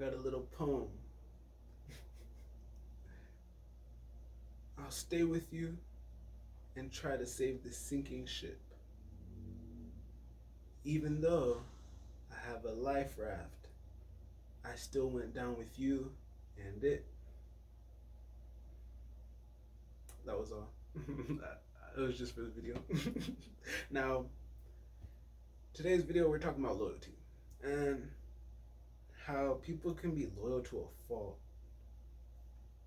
got a little poem. I'll stay with you and try to save this sinking ship. Even though I have a life raft, I still went down with you and it. That was all. It was just for the video. Now, today's video, we're talking about loyalty and how people can be loyal to a fault.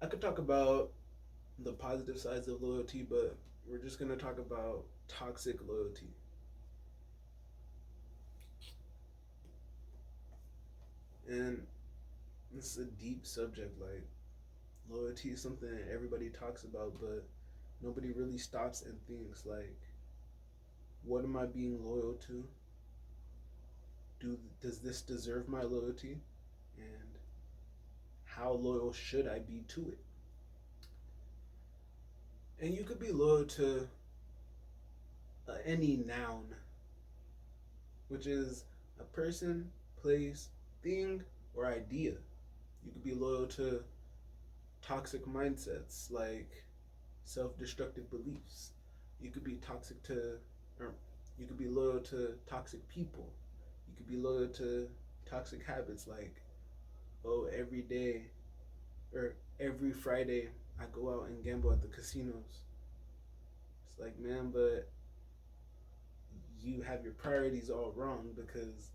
I could talk about the positive sides of loyalty, but we're just going to talk about toxic loyalty. And it's a deep subject. Like, loyalty is something that everybody talks about, but nobody really stops and thinks, like, what am I being loyal to? Does this deserve my loyalty? And how loyal should I be to it? And you could be loyal to any noun, which is a person, place, thing, or idea. You could be loyal to toxic mindsets like self-destructive beliefs. You could be or you could be loyal to toxic people. You could be loyal to toxic habits like, oh, every day or every Friday I go out and gamble at the casinos. It's like, man, but you have your priorities all wrong because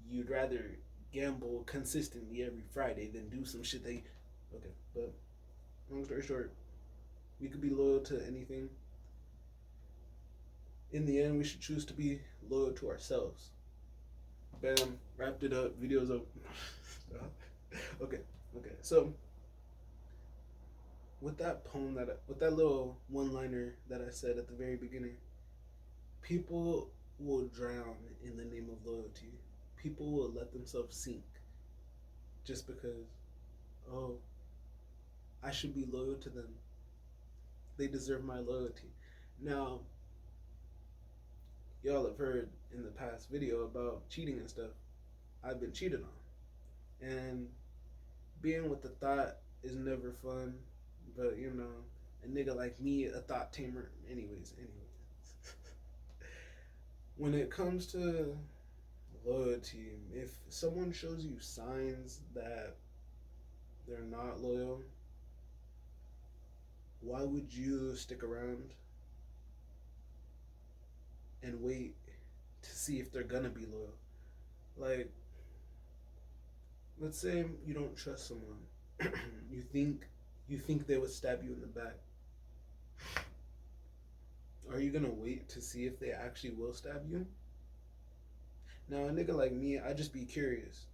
you'd rather gamble consistently every Friday than do some shit that okay, but long story short, we could be loyal to anything. In the end, we should choose to be loyal to ourselves. Bam, wrapped it up. Videos up. Okay, okay. So with that poem with that little one-liner that I said at the very beginning, people will drown in the name of loyalty. People will let themselves sink just because, oh, I should be loyal to them. They deserve my loyalty. Now, y'all have heard in the past video about cheating and stuff. I've been cheated on. And being with the thought is never fun. But, you know, a nigga like me, a thought tamer. Anyways. When it comes to loyalty, if someone shows you signs that they're not loyal, why would you stick around and wait to see if they're gonna be loyal? Like, let's say you don't trust someone. you think they would stab you in the back. Are you gonna wait to see if they actually will stab you? Now, a nigga like me, I just be curious.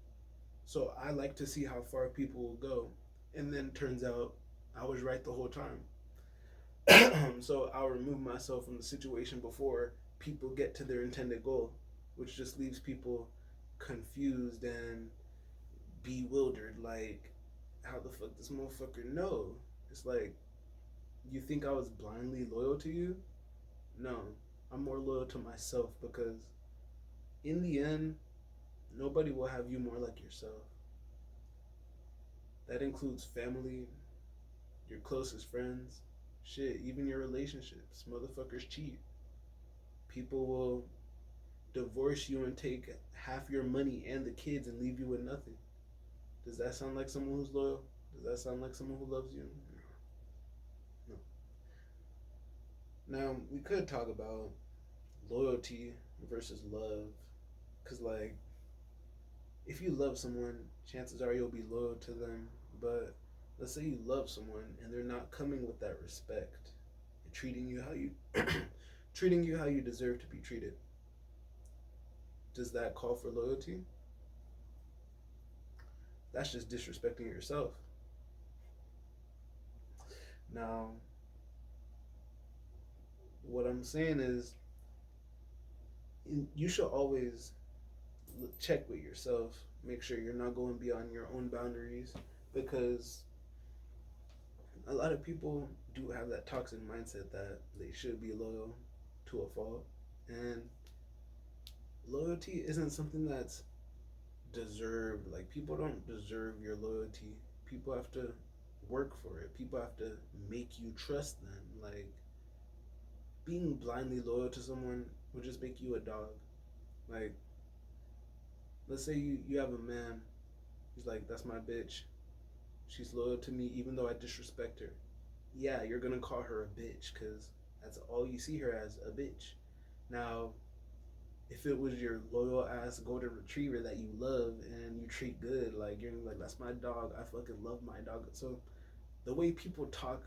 So I like to see how far people will go. And then turns out I was right the whole time. So I'll remove myself from the situation before people get to their intended goal, which just leaves people confused and bewildered. Like, how the fuck this motherfucker know? It's like, you think I was blindly loyal to you? No, I'm more loyal to myself because in the end, nobody will have you more like yourself. That includes family, your closest friends, shit, even your relationships. Motherfuckers cheat. People will divorce you and take half your money and the kids and leave you with nothing. Does that sound like someone who's loyal? Does that sound like someone who loves you? No. Now, we could talk about loyalty versus love. Because, like, if you love someone, chances are you'll be loyal to them. But let's say you love someone and they're not coming with that respect and treating you how you treating you how you deserve to be treated. Does that call for loyalty? That's just disrespecting yourself. Now, what I'm saying is, you should always check with yourself, make sure you're not going beyond your own boundaries, because a lot of people do have that toxic mindset that they should be loyal to a fault, and loyalty isn't something that's deserved. Like, people don't deserve your loyalty. People have to work for it. People have to make you trust them. Like, being blindly loyal to someone will just make you a dog. Like, let's say you have a man. He's like, that's my bitch. She's loyal to me even though I disrespect her. Yeah, you're gonna call her a bitch because that's all you see her as, a bitch. Now, if it was your loyal ass golden retriever that you love and you treat good, like, you're like, that's my dog. I fucking love my dog. So the way people talk,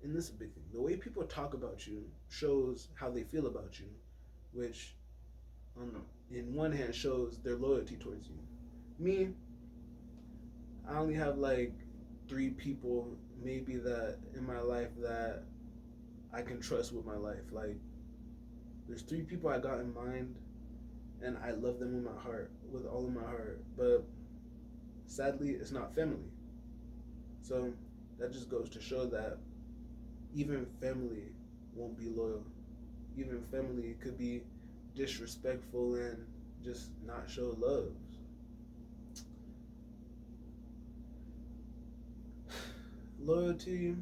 and this is a big thing, the way people talk about you shows how they feel about you, which on in one hand shows their loyalty towards you. Me, I only have like 3 people maybe that in my life that I can trust with my life. Like, there's 3 people I got in mind, and I love them with my heart, with all of my heart. But sadly, it's not family. So that just goes to show that even family won't be loyal. Even family could be disrespectful and just not show love. Loyalty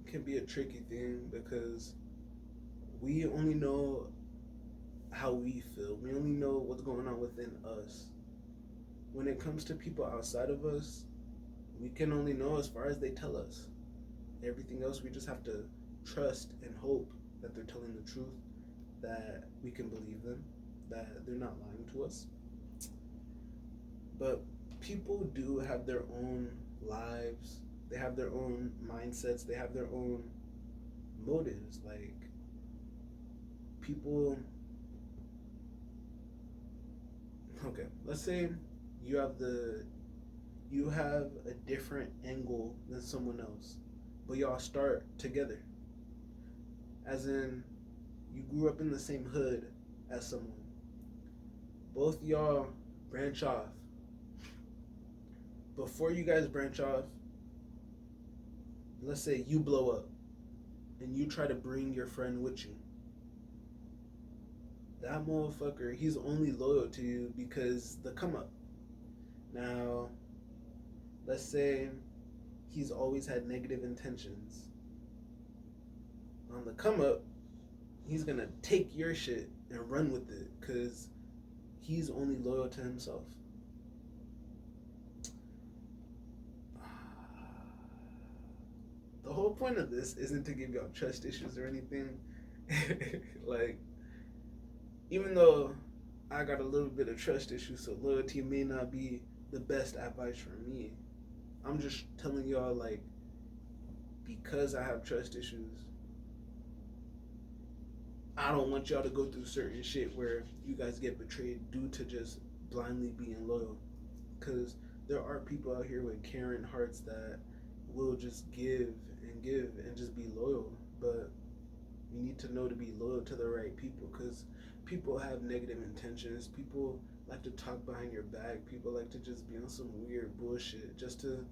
can be a tricky thing because we only know how we feel. We only know what's going on within us. When it comes to people outside of us, we can only know as far as they tell us. Everything else, we just have to trust and hope that they're telling the truth, that we can believe them, that they're not lying to us. But people do have their own lives, they have their own mindsets, they have their own motives. Like, people, okay, let's say you have a different angle than someone else, but y'all start together. As in, you grew up in the same hood as someone. Both y'all branch off. Before you guys branch off, let's say you blow up and you try to bring your friend with you. That motherfucker, he's only loyal to you because the come up. Now, let's say he's always had negative intentions. On the come up, he's gonna take your shit and run with it because he's only loyal to himself. The whole point of this isn't to give y'all trust issues or anything. Like, even though I got a little bit of trust issues, so loyalty may not be the best advice for me. I'm just telling y'all, like, because I have trust issues, I don't want y'all to go through certain shit where you guys get betrayed due to just blindly being loyal. Because there are people out here with caring hearts that will just give and just be loyal. But you need to know to be loyal to the right people, because people have negative intentions. People like to talk behind your back. People like to just be on some weird bullshit just to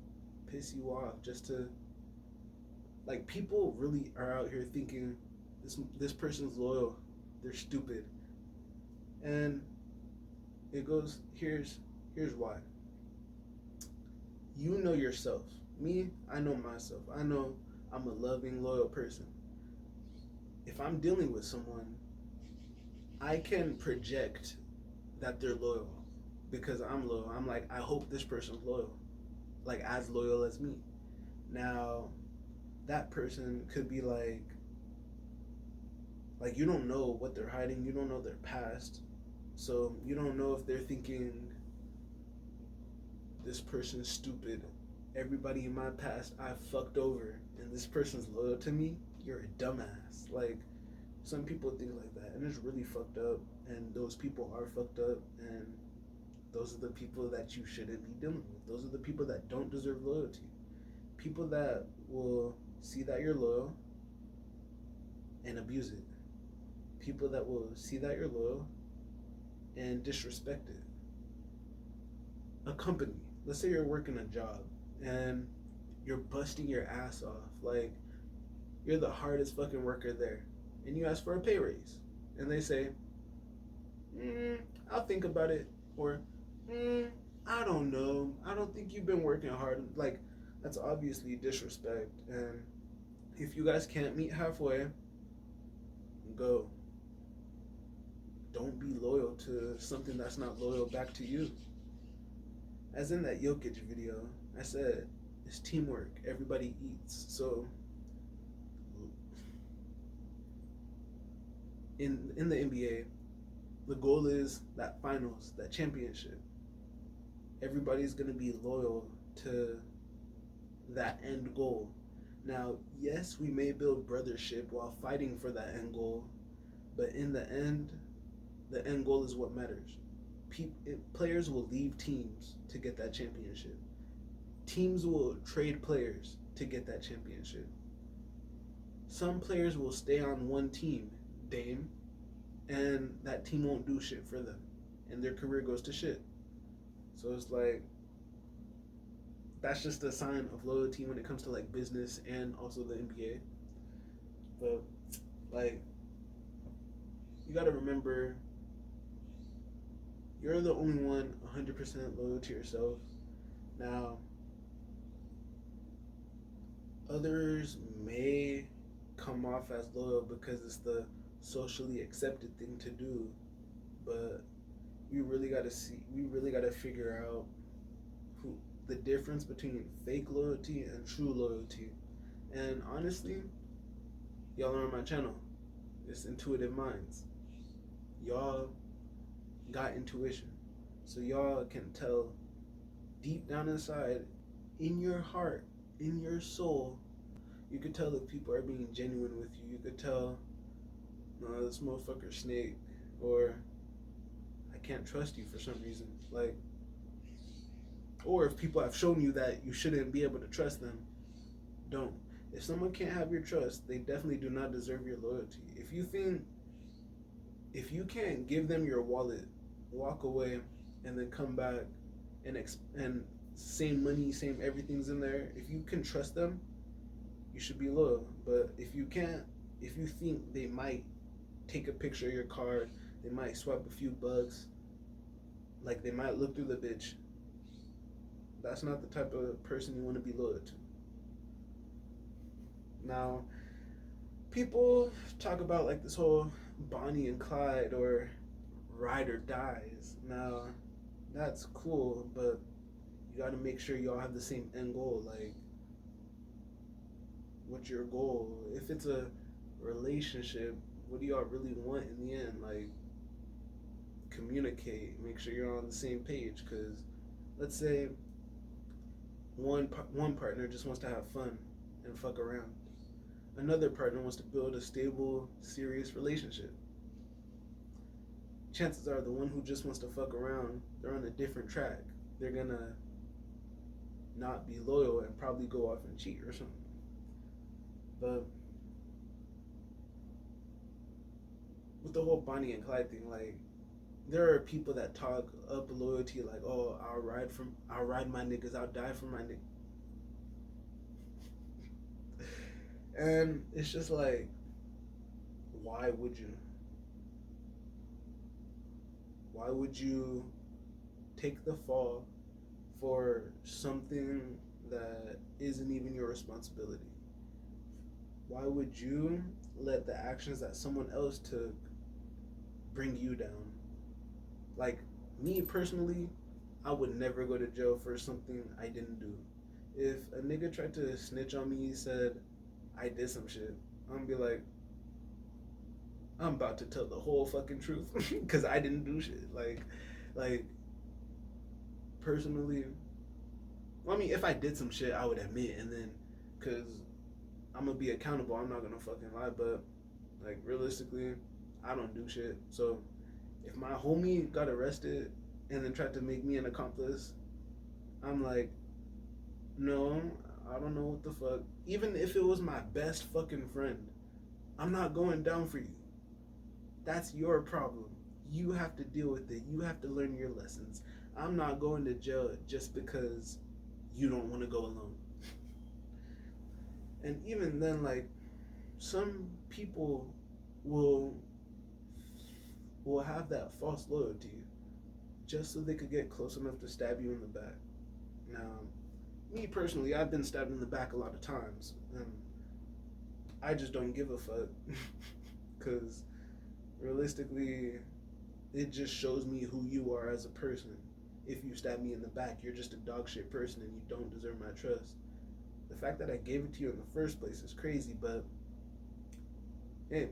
piss you off, just to, like, people really are out here thinking this person's loyal, they're stupid. And it goes, here's why. You know yourself. Me, I know myself. I know I'm a loving, loyal person. If I'm dealing with someone, I can project that they're loyal because I'm loyal. I'm like, I hope this person's loyal, like as loyal as me. Now, that person could be like you don't know what they're hiding. You don't know their past, so you don't know if they're thinking this person's stupid. Everybody in my past I fucked over, and this person's loyal to me. You're a dumbass. Like, some people think like that, and it's really fucked up. And those people are fucked up, and those are the people that you shouldn't be dealing with. Those are the people that don't deserve loyalty. People that will see that you're loyal and abuse it. People that will see that you're loyal and disrespect it. A company, let's say you're working a job and you're busting your ass off, like, you're the hardest fucking worker there, and you ask for a pay raise, and they say, I'll think about it, or I don't know. I don't think you've been working hard. Like, that's obviously disrespect. And if you guys can't meet halfway, go. Don't be loyal to something that's not loyal back to you. As in that Jokic video, I said it's teamwork. Everybody eats. So in the NBA, the goal is that finals, that championship. Everybody's gonna be loyal to that end goal. Now, yes, we may build brothership while fighting for that end goal, but in the end goal is what matters. Players will leave teams to get that championship. Teams will trade players to get that championship. Some players will stay on one team, Dame, and that team won't do shit for them, and their career goes to shit. So it's like that's just a sign of loyalty when it comes to like business and also the NBA. But like you got to remember you're the only one 100% loyal to yourself. Now, others may come off as loyal because it's the socially accepted thing to do, but we really got to figure out who the difference between fake loyalty and true loyalty. And honestly, y'all are on my channel. It's Intuitive Minds. Y'all got intuition. So y'all can tell deep down inside, in your heart, in your soul, you could tell if people are being genuine with you. You could tell, no, this motherfucker snake, or I can't trust you for some reason. Like, or if people have shown you that you shouldn't be able to trust them, don't. If someone can't have your trust, they definitely do not deserve your loyalty. If you can't give them your wallet, walk away, and then come back and same money, same everything's in there. If you can trust them, you should be loyal. But if you can't, if you think they might take a picture of your card, they might swipe a few bucks, like they might look through the bitch, that's not the type of person you want to be loyal to. Now, people talk about like this whole Bonnie and Clyde or ride or dies. Now, that's cool, but you got to make sure y'all have the same end goal. Like, what's your goal? If it's a relationship, what do y'all really want in the end? Like, communicate. Make sure you're on the same page. Because let's say one partner just wants to have fun and fuck around. Another partner wants to build a stable, serious relationship. Chances are the one who just wants to fuck around, they're on a different track. They're gonna not be loyal and probably go off and cheat or something. But with the whole Bonnie and Clyde thing, like there are people that talk up loyalty, like, oh, I'll ride my niggas, I'll die for my niggas. And it's just like, why would you? Why would you take the fall for something that isn't even your responsibility? Why would you let the actions that someone else took bring you down? Like, me personally, I would never go to jail for something I didn't do. If a nigga tried to snitch on me, he said I did some shit, I'm gonna be like, I'm about to tell the whole fucking truth because I didn't do shit. Like personally, well, I mean, if I did some shit, I would admit, and then, cause I'm gonna be accountable. I'm not gonna fucking lie, but like realistically, I don't do shit. So if my homie got arrested and then tried to make me an accomplice, I'm like, no, I don't know what the fuck. Even if it was my best fucking friend, I'm not going down for you. That's your problem. You have to deal with it. You have to learn your lessons. I'm not going to jail just because you don't want to go alone. And even then, like, some people will have that false loyalty. just so they could get close enough to stab you in the back. Now, me personally, I've been stabbed in the back a lot of times, and I just don't give a fuck because realistically, it just shows me who you are as a person. If you stab me in the back, you're just a dog shit person and you don't deserve my trust. The fact that I gave it to you in the first place is crazy, but hey,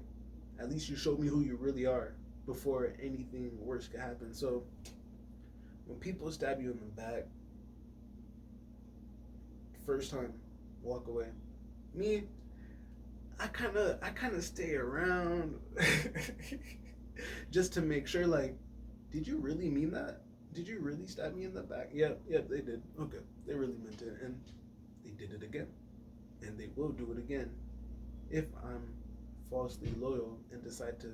at least you showed me who you really are before anything worse could happen. So when people stab you in the back, first time, walk away. Me, I kinda stay around just to make sure. Like, did you really mean that? Did you really stab me in the back? Yep, they did. Okay, they really meant it, and they did it again, and they will do it again if I'm falsely loyal and decide to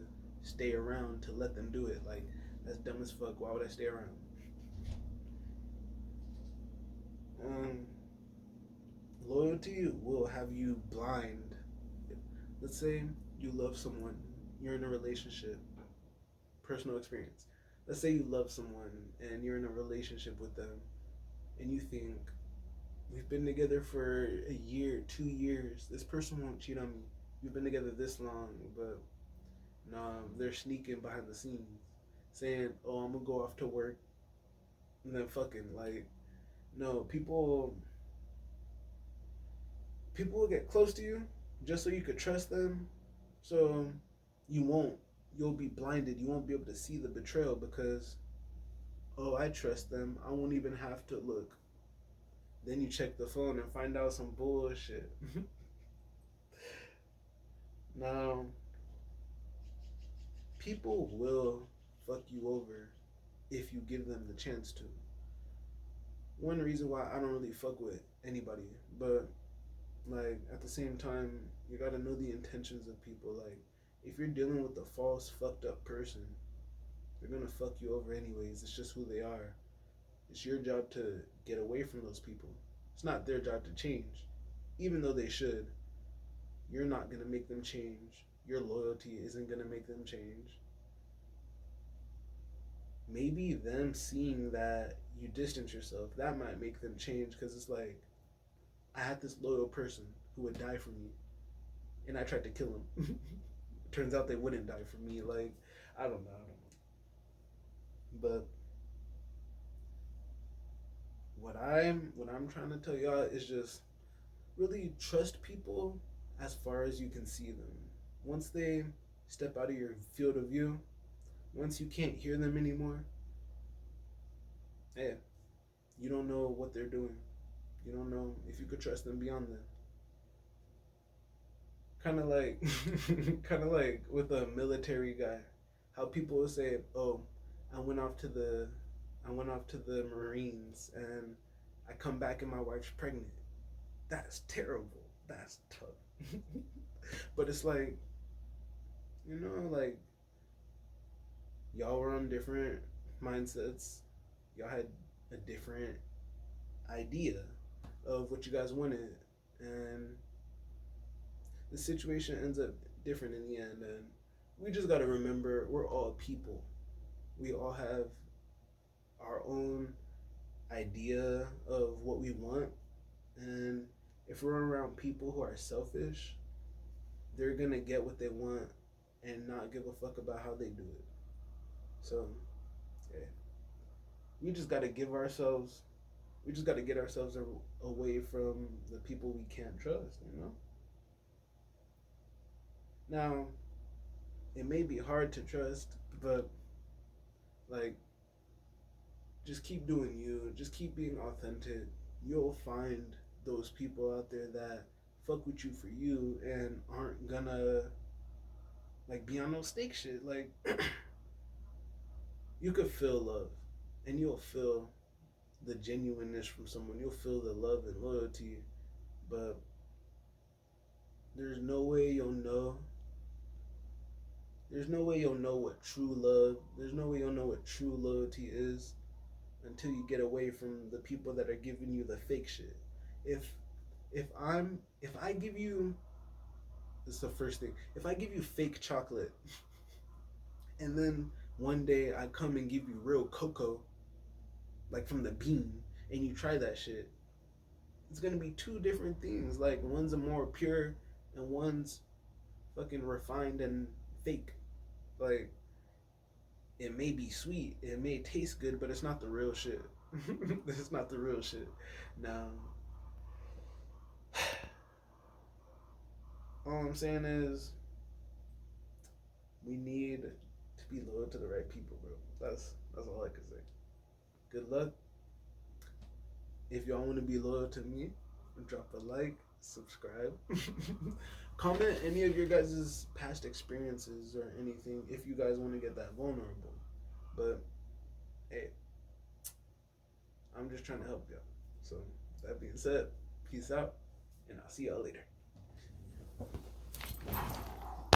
stay around to let them do it. Like, that's dumb as fuck. Why would I stay around? Um, Loyalty will have you blind. Let's say you love someone, you're in a relationship, personal experience. Let's say you love someone and you're in a relationship with them, and you think, we've been together for a year, 2 years. This person won't cheat on me. We've been together this long, but nah, they're sneaking behind the scenes, saying, "Oh, I'm gonna go off to work," and then fucking like, no, people will get close to you just so you could trust them. So you won't. You'll be blinded. You won't be able to see the betrayal because, oh, I trust them. I won't even have to look. Then you check the phone and find out some bullshit. Now, people will fuck you over if you give them the chance to. One reason why I don't really fuck with anybody, but like at the same time, you gotta know the intentions of people. Like, if you're dealing with a false, fucked up person, they're gonna fuck you over anyways. It's just who they are. It's your job to get away from those people. It's not their job to change, even though they should. You're not gonna make them change. Your loyalty isn't gonna make them change. Maybe them seeing that you distance yourself, that might make them change because it's like, I had this loyal person who would die for me, and I tried to kill him. Turns out they wouldn't die for me. Like, I don't know. But what I'm trying to tell y'all is just really trust people as far as you can see them. Once they step out of your field of view, once you can't hear them anymore, hey, you don't know what they're doing. You don't know if you could trust them beyond that. Kind of like, kind of like with a military guy, how people will say, "Oh, I went off to the, I went off to the Marines, and I come back and my wife's pregnant." That's terrible. That's tough. But it's like, like y'all were on different mindsets. Y'all had a different idea of what you guys wanted, and the situation ends up different in the end. And we just got to remember, we're all people. We all have our own idea of what we want, and if we're around people who are selfish, they're gonna get what they want and not give a fuck about how they do it. So, yeah, we just gotta give ourselves, we just gotta get ourselves away from the people we can't trust. Now, it may be hard to trust, but like, just keep doing you, just keep being authentic. You'll find those people out there that fuck with you for you and aren't gonna like be on no snake shit. Like, you could feel love, and you'll feel the genuineness from someone. You'll feel the love and loyalty, but there's no way you'll know. There's no way you'll know what true love. There's no way you'll know what true loyalty is until you get away from the people that are giving you the fake shit. If if I give you, this is the first thing. If I give you fake chocolate and then one day I come and give you real cocoa, like from the bean, and you try that shit, it's gonna be two different things. Like one's a more pure and one's fucking refined and fake. Like it may be sweet, it may taste good, but it's not the real shit. It's not the real shit. Now, all I'm saying is we need to be loyal to the right people, bro. That's all I can say. Good luck. If y'all want to be loyal to me, drop a like, subscribe, comment any of your guys' past experiences or anything if you guys want to get that vulnerable. But hey, I'm just trying to help y'all. So that being said, peace out, and I'll see y'all later.